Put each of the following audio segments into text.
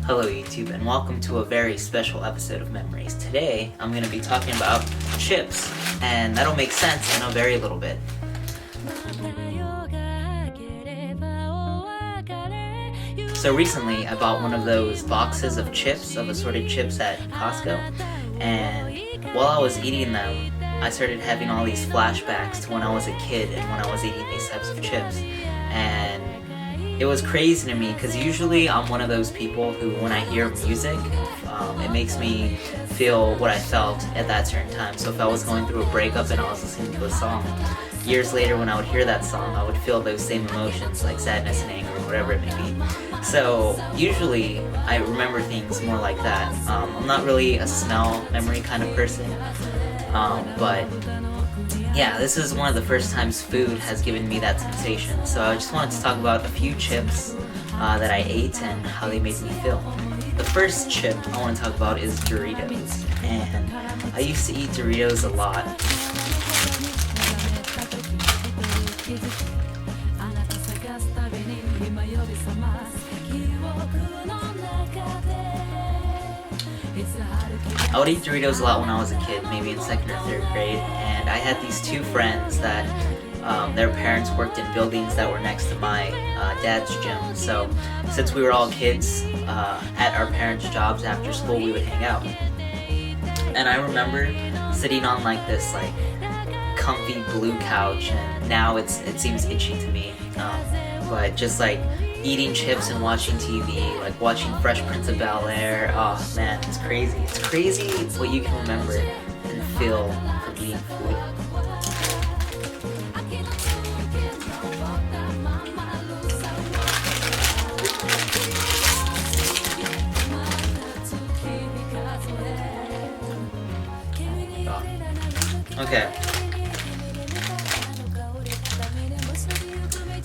Hello YouTube, and welcome to a very special episode of Memories. Today, I'm going to be talking about chips, and that'll make sense in a very little bit. So recently, I bought one of those boxes of chips, of assorted chips at Costco, and while I was eating them, I started having all these flashbacks to when I was a kid and when I was eating these types of chips. And it was crazy to me because usually I'm one of those people who, when I hear music, it makes me feel what I felt at that certain time. So if I was going through a breakup and I was listening to a song, years later when I would hear that song, I would feel those same emotions like sadness and anger or whatever it may be. So usually I remember things more like that. I'm not really a smell memory kind of person, but yeah, this is one of the first times food has given me that sensation. So I just wanted to talk about a few chips that I ate and how they made me feel. The first chip I want to talk about is Doritos, and I used to eat Doritos a lot. I would eat Doritos a lot when I was a kid, maybe in 2nd or 3rd grade, and I had these two friends that their parents worked in buildings that were next to my dad's gym. So since we were all kids at our parents' jobs after school, we would hang out. And I remember sitting on like this like comfy blue couch, and now it seems itchy to me, but just like eating chips and watching TV, like watching Fresh Prince of Bel-Air. Oh man, it's crazy. It's crazy what you can remember and feel from eating food. Okay.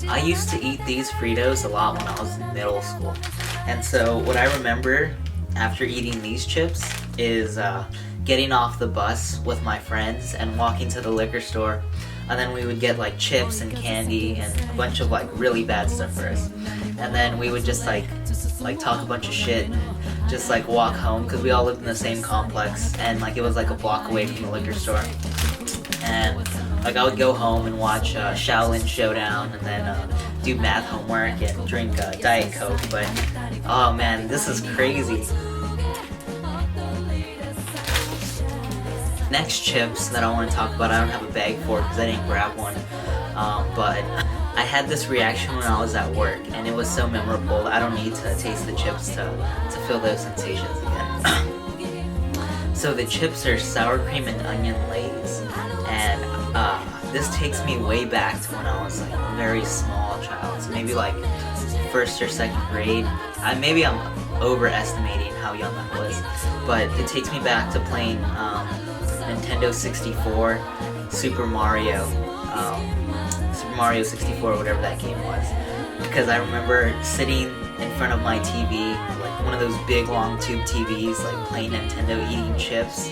I used to eat these Fritos a lot when I was in middle school. And so what I remember after eating these chips is getting off the bus with my friends and walking to the liquor store. And then we would get like chips and candy and a bunch of like really bad stuff for us. And then we would just like talk a bunch of shit and just like walk home because we all lived in the same complex, and like it was like a block away from the liquor store. And like I would go home and watch Shaolin Showdown and then do math homework and drink Diet Coke. But oh man, this is crazy. Next chips that I want to talk about, I don't have a bag for because I didn't grab one, but I had this reaction when I was at work, and it was so memorable that I don't need to taste the chips to feel those sensations again. So the chips are sour cream and onion Lay's, and this takes me way back to when I was like a very small child, so maybe like 1st or 2nd grade. Maybe I'm overestimating how young I was, but it takes me back to playing Nintendo 64, Super Mario 64, whatever that game was, because I remember sitting in front of my TV, like one of those big long tube TVs, like playing Nintendo, eating chips.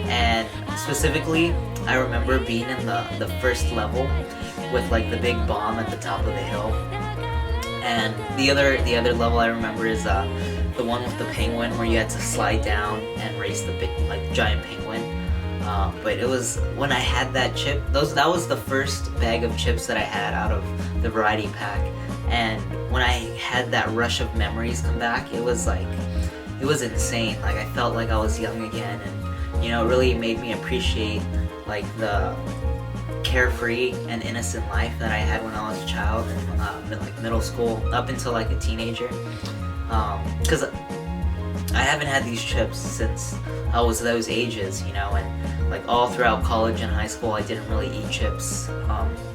And specifically, I remember being in the first level with like the big bomb at the top of the hill. And the other level I remember is the one with the penguin where you had to slide down and race the big like giant penguin. But it was when I had that chip. That was the first bag of chips that I had out of the variety pack. And when I had that rush of memories come back, it was insane. Like I felt like I was young again, and you know, it really made me appreciate like the carefree and innocent life that I had when I was a child and like middle school up until like a teenager. Because I haven't had these chips since I was those ages, you know, and like all throughout college and high school I didn't really eat chips.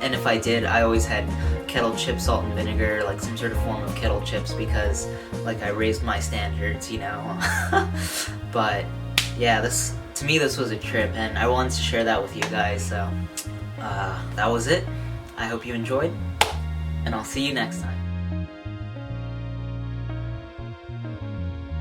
And if I did, I always had kettle chip, salt and vinegar, like some sort of form of kettle chips, because like I raised my standards, you know. But yeah, to me this was a trip, and I wanted to share that with you guys. So that was it. I hope you enjoyed, and I'll see you next time.